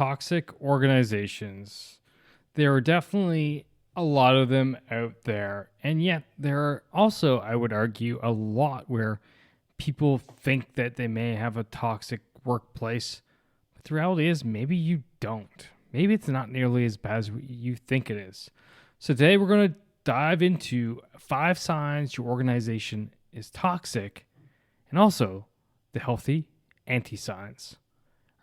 toxic organizations. There are definitely a lot of them out there, and yet there are also, I would argue, a lot where people think that they may have a toxic workplace, but the reality is maybe you don't. Maybe it's not nearly as bad as you think it is. So today we're going to dive into 5 signs your organization is toxic, and also the healthy anti-signs.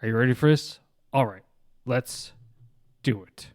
Are you ready for this? All right, let's do it.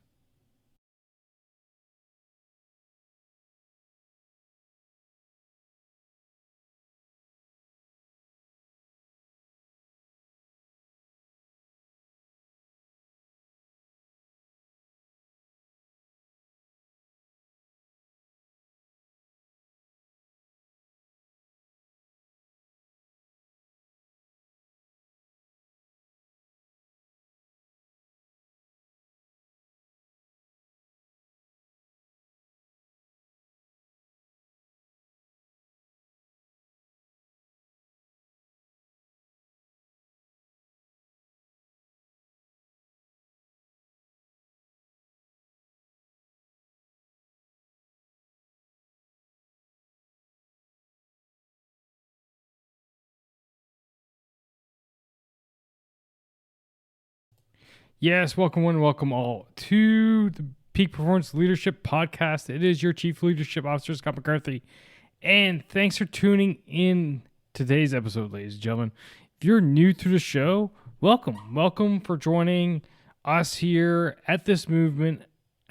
Yes, welcome one, welcome all to the Peak Performance Leadership Podcast. It is your Chief Leadership Officer, Scott McCarthy. And thanks for tuning in today's episode, ladies and gentlemen. If you're new to the show, welcome. Welcome for joining us here at this movement,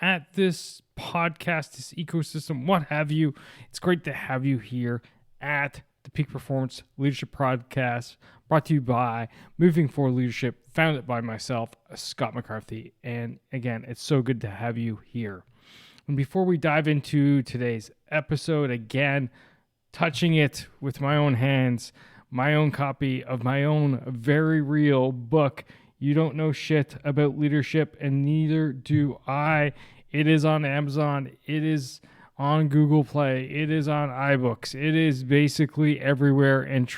at this podcast, this ecosystem, what have you. It's great to have you here at the Peak Performance Leadership Podcast, brought to you by Moving Forward Leadership, founded by myself, Scott McCarthy. And again, it's so good to have you here. And before we dive into today's episode, again, touching it with my own hands, my own copy of my own very real book, You Don't Know Shit About Leadership, and neither do I. It is on Amazon. It is on Google Play. It is on iBooks. It is basically everywhere, and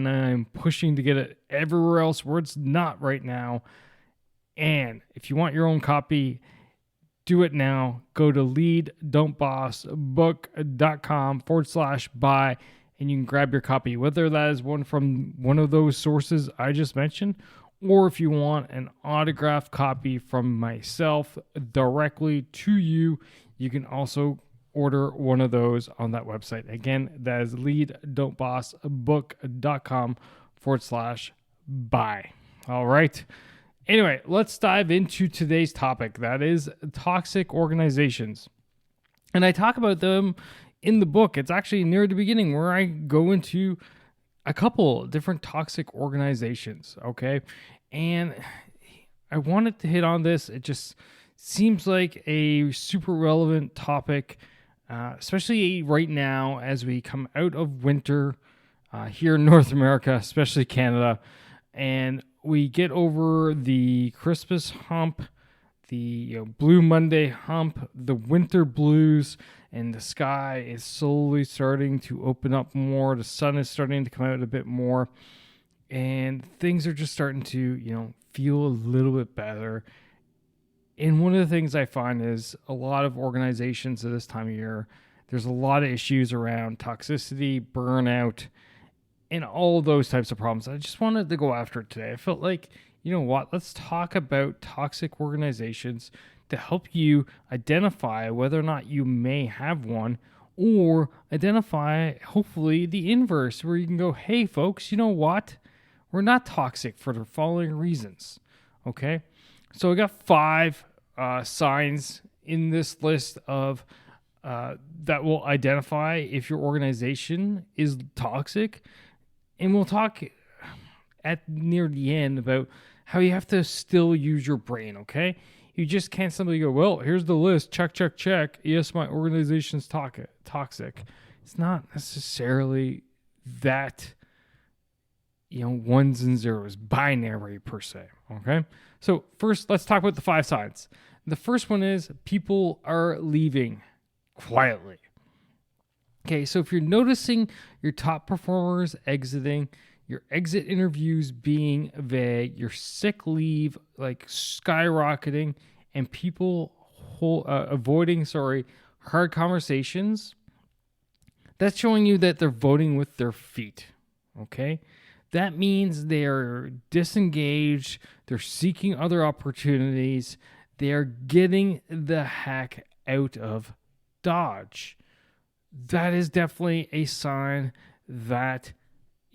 I'm pushing to get it everywhere else where it's not right now. And if you want your own copy, do it now. Go to lead.bossbook.com/buy, and you can grab your copy, whether that is one from one of those sources I just mentioned, or if you want an autographed copy from myself directly to you, you can also order one of those on that website. Again, that is lead.bossbook.com/buy. All right. Anyway, let's dive into today's topic. That is toxic organizations. And I talk about them in the book. It's actually near the beginning where I go into a couple different toxic organizations. Okay. And I wanted to hit on this. It just seems like a super relevant topic, especially right now as we come out of winter here in North America, especially Canada, and we get over the Christmas hump, the Blue Monday hump, the winter blues, and the sky is slowly starting to open up more. The sun is starting to come out a bit more, and things are just starting to, feel a little bit better. And one of the things I find is a lot of organizations at this time of year, there's a lot of issues around toxicity, burnout, and all those types of problems. I just wanted to go after it today. I felt like, let's talk about toxic organizations to help you identify whether or not you may have one, or identify, hopefully, the inverse, where you can go, hey, folks, you know what? We're not toxic for the following reasons, okay? So I got 5 signs in this list of that will identify if your organization is toxic. And we'll talk at near the end about how you have to still use your brain, okay? You just can't simply go, well, here's the list, check, check, check. Yes, my organization's toxic. It's not necessarily that, ones and zeros, binary per se, okay? So first, let's talk about the 5 signs. The first one is people are leaving quietly. Okay, so if you're noticing your top performers exiting, your exit interviews being vague, your sick leave like skyrocketing, and people avoiding hard conversations, that's showing you that they're voting with their feet. Okay? That means they're disengaged, they're seeking other opportunities, they're getting the heck out of Dodge. That is definitely a sign that,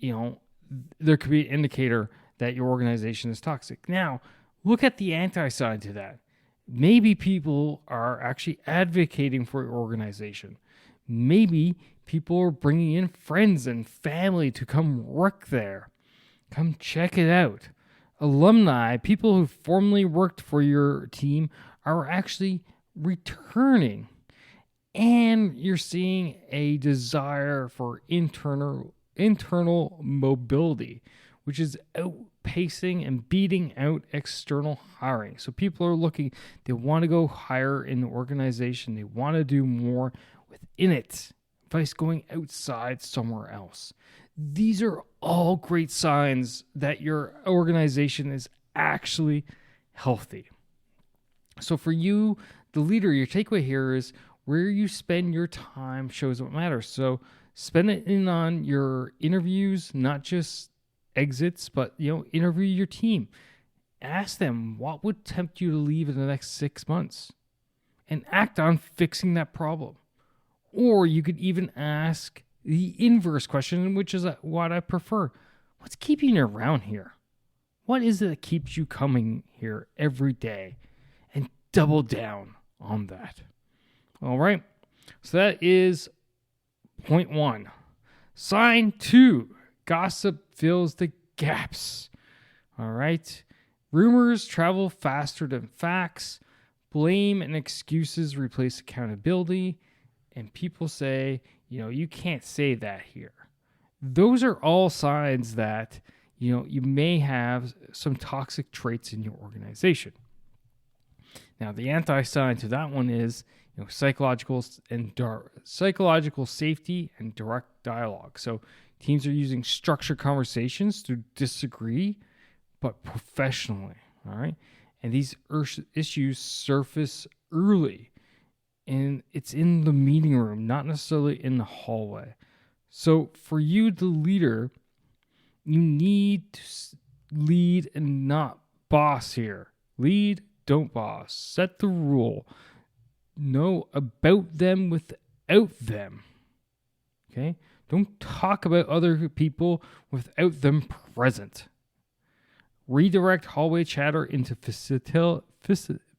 there could be an indicator that your organization is toxic. Now, look at the anti-side to that. Maybe people are actually advocating for your organization. Maybe people are bringing in friends and family to come work there. Come check it out. Alumni, people who formerly worked for your team, are actually returning. And you're seeing a desire for internal mobility, which is outpacing and beating out external hiring. So people are looking, they want to go higher in the organization. They want to do more within it, vice going outside somewhere else. These are all great signs that your organization is actually healthy. So for you, the leader, your takeaway here is where you spend your time shows what matters. So spend it in on your interviews, not just exits, but interview your team. Ask them what would tempt you to leave in the next 6 months, and act on fixing that problem. Or you could even ask the inverse question, which is what I prefer. What's keeping you around here? What is it that keeps you coming here every day? And double down on that. All right. So that is point 1. Sign 2. Gossip fills the gaps. All right. Rumors travel faster than facts. Blame and excuses replace accountability. And people say, you can't say that here. Those are all signs that, you may have some toxic traits in your organization. Now, the anti-sign to that one is, psychological safety and direct dialogue. So teams are using structured conversations to disagree, but professionally. All right. And these issues surface early. And it's in the meeting room, not necessarily in the hallway. So for you, the leader, you need to lead and not boss here. Lead, don't boss. Set the rule. Know about them without them. Okay? Don't talk about other people without them present. Redirect hallway chatter into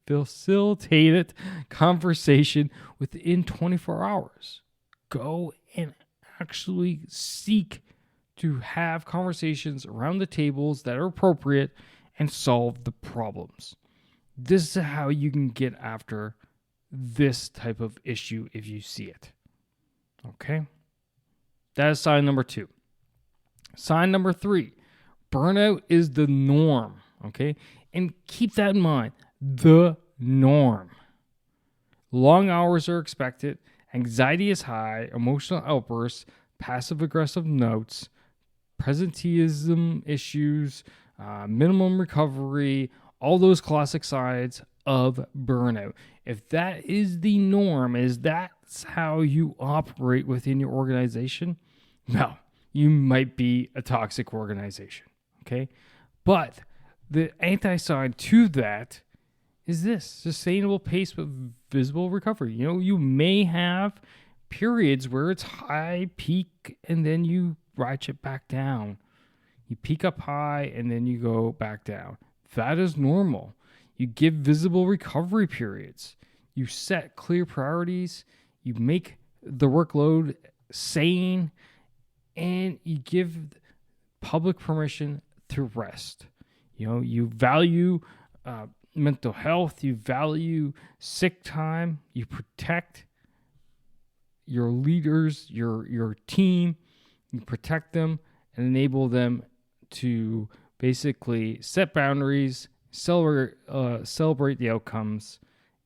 facilitated conversation within 24 hours. Go and actually seek to have conversations around the tables that are appropriate and solve the problems. This is how you can get after this type of issue if you see it. Okay? That is sign number 2. Sign number 3. Burnout is the norm. Okay? And keep that in mind. The norm. Long hours are expected. Anxiety is high. Emotional outbursts. Passive-aggressive notes. Presenteeism issues. Minimum recovery. All those classic sides of burnout. If that is the norm, that's how you operate within your organization, well, you might be a toxic organization. Okay? But the anti-side to that is this: sustainable pace with visible recovery. You may have periods where it's high peak and then you ratchet back down. You peak up high and then you go back down. That is normal. You give visible recovery periods. You set clear priorities. You make the workload sane, and you give public permission to rest. You value mental health. You value sick time. You protect your leaders, your team. You protect them and enable them to basically set boundaries, celebrate the outcomes,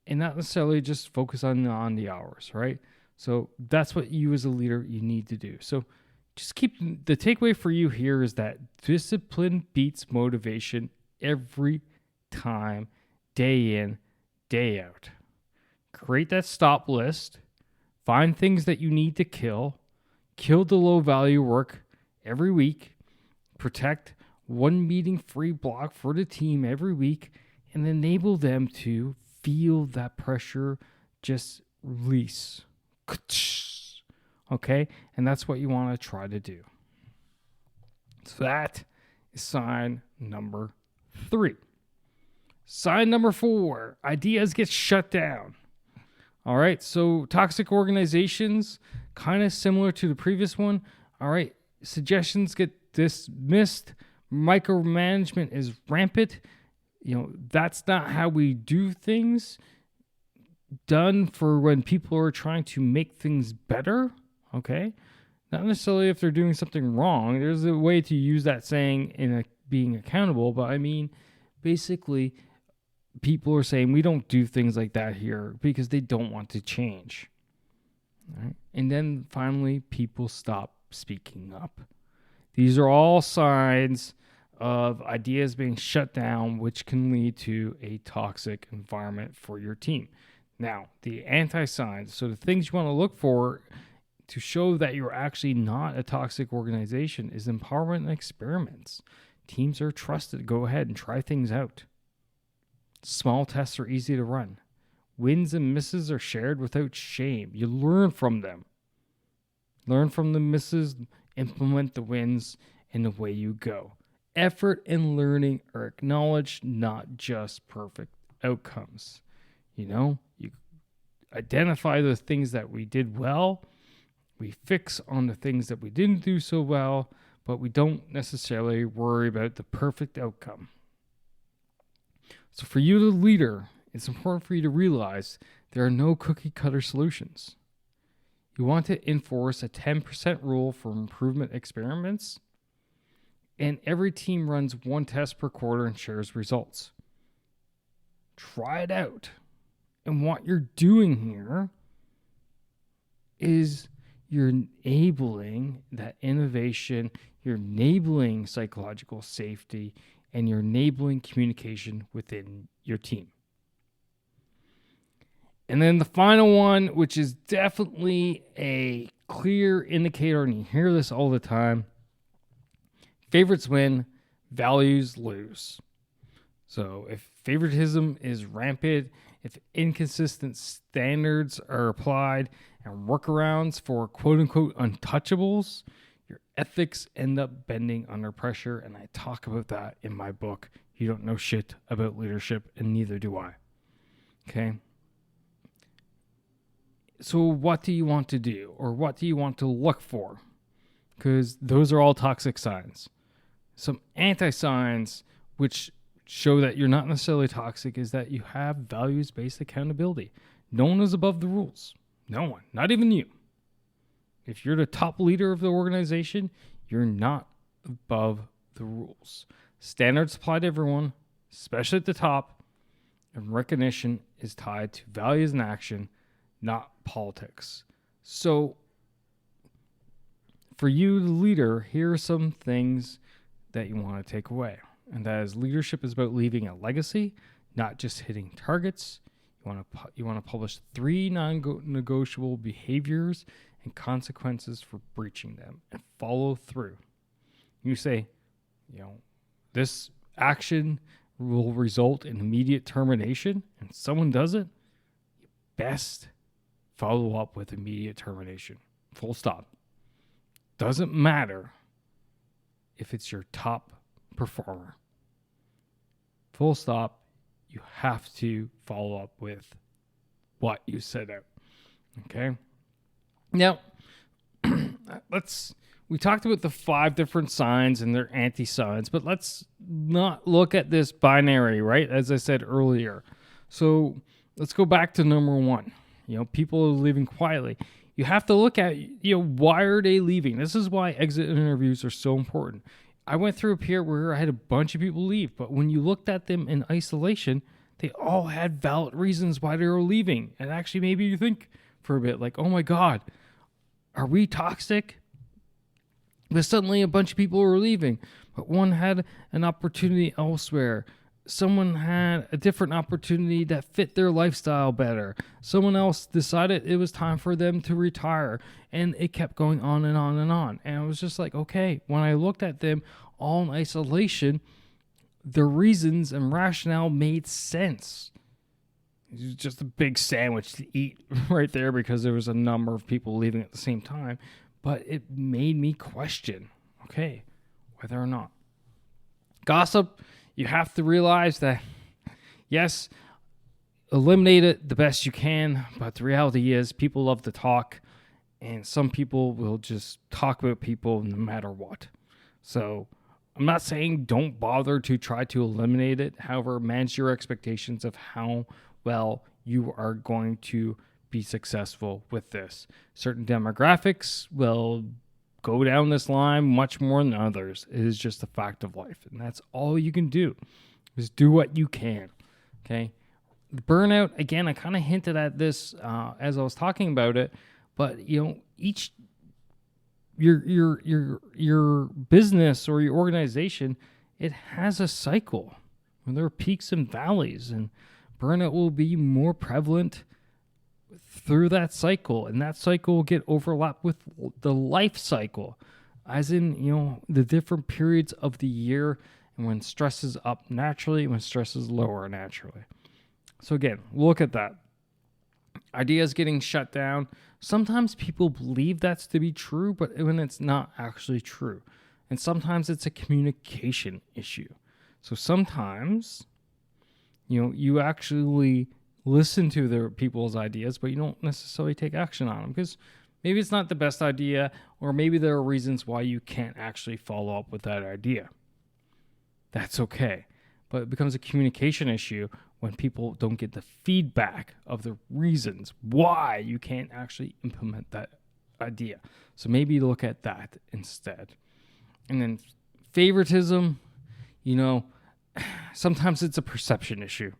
and not necessarily just focus on the hours, right? So that's what you as a leader, you need to do. So just keep the takeaway for you here is that discipline beats motivation every time, day in, day out. Create that stop list. Find things that you need to kill. Kill the low value work every week. Protect one meeting free block for the team every week and enable them to feel that pressure just release. Okay? And that's what you want to try to do. So that is sign number 3. Sign number 4, ideas get shut down. All right, so toxic organizations, kind of similar to the previous one. All right, suggestions get dismissed. Micromanagement is rampant. That's not how we do things. Done for when people are trying to make things better. Okay, not necessarily if they're doing something wrong. There's a way to use that saying in being accountable, but I mean, basically, people are saying we don't do things like that here because they don't want to change. Right? And then finally, people stop speaking up. These are all signs of ideas being shut down, which can lead to a toxic environment for your team. Now, the anti-signs, so the things you want to look for to show that you're actually not a toxic organization is empowerment and experiments. Teams are trusted to go ahead and try things out. Small tests are easy to run. Wins and misses are shared without shame. You learn from them. Learn from the misses, implement the wins, and away you go. Effort and learning are acknowledged, not just perfect outcomes. You identify the things that we did well. We fix on the things that we didn't do so well, but we don't necessarily worry about the perfect outcome. So for you, the leader, it's important for you to realize there are no cookie cutter solutions. You want to enforce a 10% rule for improvement experiments, and every team runs one test per quarter and shares results. Try it out. And what you're doing here is you're enabling that innovation, you're enabling psychological safety, and you're enabling communication within your team. And then the final one, which is definitely a clear indicator, and you hear this all the time, favorites win, values lose. So if favoritism is rampant, if inconsistent standards are applied and workarounds for quote-unquote untouchables, your ethics end up bending under pressure, and I talk about that in my book. You don't know shit about leadership, and neither do I. Okay? So what do you want to do, or what do you want to look for? Because those are all toxic signs. Some anti-signs, which show that you're not necessarily toxic, is that you have values-based accountability. No one is above the rules. No one, not even you. If you're the top leader of the organization, you're not above the rules. Standards apply to everyone, especially at the top, and recognition is tied to values and action, not politics. So, for you, the leader, here are some things that you want to take away. And that is, leadership is about leaving a legacy, not just hitting targets. You want to publish 3 non-negotiable behaviors and consequences for breaching them, and follow through. You say, this action will result in immediate termination, and someone does it, you best follow up with immediate termination. Full stop. Doesn't matter if it's your top performer. Full stop. You have to follow up with what you set out. Okay? Now, we talked about the 5 different signs and their anti-signs, but let's not look at this binary, right? As I said earlier. So let's go back to number 1. People are leaving quietly. You have to look at, why are they leaving? This is why exit interviews are so important. I went through a period where I had a bunch of people leave, but when you looked at them in isolation, they all had valid reasons why they were leaving. And actually, maybe you think for a bit, like, oh my God, are we toxic? But suddenly a bunch of people were leaving, but one had an opportunity elsewhere. Someone had a different opportunity that fit their lifestyle better. Someone else decided it was time for them to retire, and it kept going on and on and on. And I was just like, okay, when I looked at them all in isolation, the reasons and rationale made sense. It was just a big sandwich to eat right there because there was a number of people leaving at the same time. But it made me question, okay, whether or not. Gossip, you have to realize that, yes, eliminate it the best you can, but the reality is people love to talk, and some people will just talk about people no matter what. So I'm not saying don't bother to try to eliminate it. However, manage your expectations of how well you are going to be successful with this. Certain demographics will go down this line much more than others. It is just a fact of life. And that's all you can do, is do what you can. Okay. The burnout, again, I kind of hinted at this as I was talking about it, but each your business or your organization, it has a cycle. And there are peaks and valleys, and burnout will be more prevalent through that cycle, and that cycle will get overlapped with the life cycle, as in, the different periods of the year, and when stress is up naturally, when stress is lower naturally. So again, look at that. Ideas getting shut down. Sometimes people believe that's to be true, but when it's not actually true. And sometimes it's a communication issue. So sometimes, you actually listen to the people's ideas, but you don't necessarily take action on them because maybe it's not the best idea, or maybe there are reasons why you can't actually follow up with that idea. That's okay. But it becomes a communication issue when people don't get the feedback of the reasons why you can't actually implement that idea. So maybe look at that instead. And then favoritism, sometimes it's a perception issue.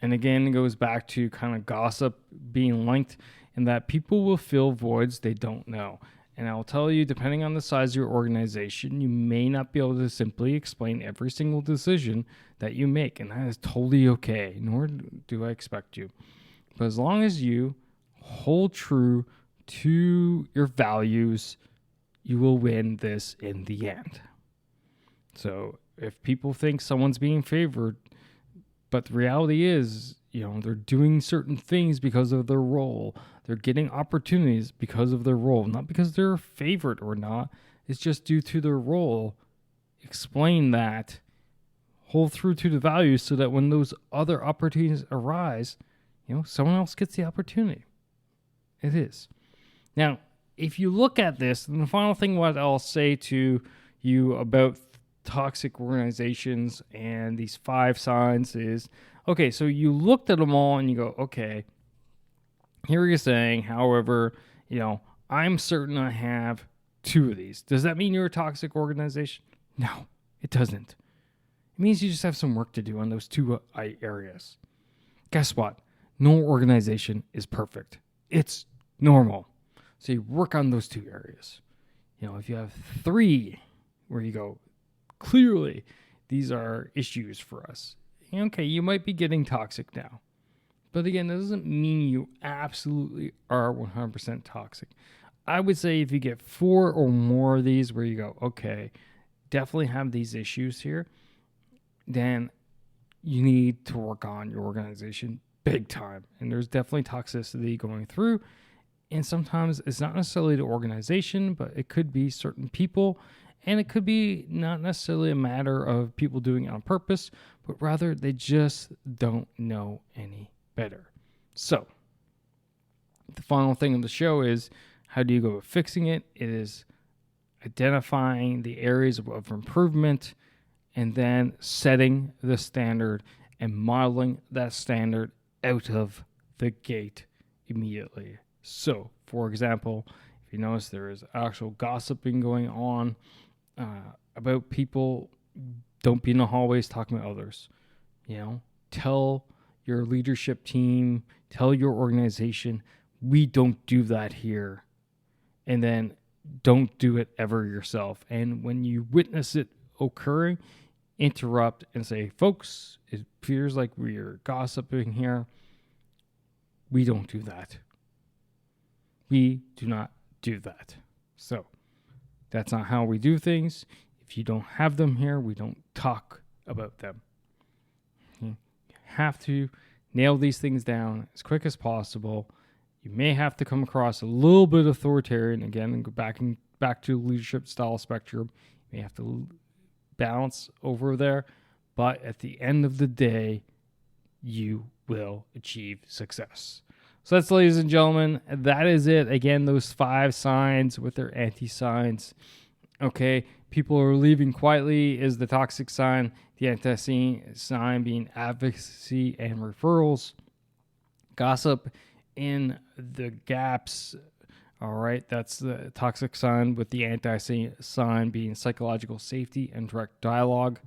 And again, it goes back to kind of gossip being linked, in that people will fill voids they don't know. And I'll tell you, depending on the size of your organization, you may not be able to simply explain every single decision that you make. And that is totally okay, nor do I expect you. But as long as you hold true to your values, you will win this in the end. So if people think someone's being favored, but the reality is, they're doing certain things because of their role. They're getting opportunities because of their role, not because they're a favorite or not. It's just due to their role. Explain that. Hold through to the values so that when those other opportunities arise, someone else gets the opportunity. It is. Now, if you look at this, and the final thing what I'll say to you about toxic organizations and these 5 signs is, okay, so you looked at them all and you go, okay, here you're saying, however, I'm certain I have 2 of these. Does that mean you're a toxic organization? No, it doesn't. It means you just have some work to do on those 2 areas. Guess what? No organization is perfect. It's normal. So you work on those 2 areas. If you have 3 where you go, clearly, these are issues for us. Okay, you might be getting toxic now. But again, that doesn't mean you absolutely are 100% toxic. I would say if you get 4 or more of these where you go, okay, definitely have these issues here, then you need to work on your organization big time. And there's definitely toxicity going through. And sometimes it's not necessarily the organization, but it could be certain people. And it could be not necessarily a matter of people doing it on purpose, but rather they just don't know any better. So, the final thing of the show is, how do you go about fixing it? It is identifying the areas of improvement and then setting the standard and modeling that standard out of the gate immediately. So, for example, if you notice there is actual gossiping going on about people, don't be in the hallways talking about others. Tell your leadership team, tell your organization, we don't do that here. And then don't do it ever yourself. And when you witness it occurring, interrupt and say, folks, it appears like we're gossiping here. We don't do that. We do not do that. So that's not how we do things. If you don't have them here, we don't talk about them. You have to nail these things down as quick as possible. You may have to come across a little bit authoritarian again and go back to leadership style spectrum. You may have to balance over there, but at the end of the day, you will achieve success. So that's, ladies and gentlemen, that is it. Again, those 5 signs with their anti-signs. Okay, people are leaving quietly is the toxic sign. The anti-sign being advocacy and referrals. Gossip in the gaps. All right, that's the toxic sign, with the anti-sign being psychological safety and direct dialogue.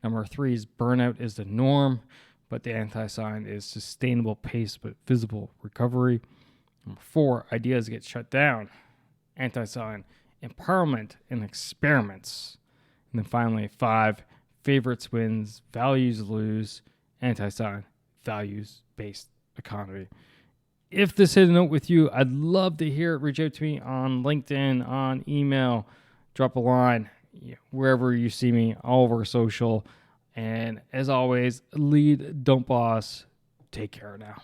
Number 3 is burnout is the norm, but the anti-sign is sustainable pace but visible recovery. Number 4, ideas get shut down. Anti-sign, empowerment and experiments. And then finally, 5, favorites wins, values lose. Anti-sign, values-based economy. If this hit a note with you, I'd love to hear it. Reach out to me on LinkedIn, on email, drop a line, wherever you see me, all over social. And as always, lead, don't boss. Take care now.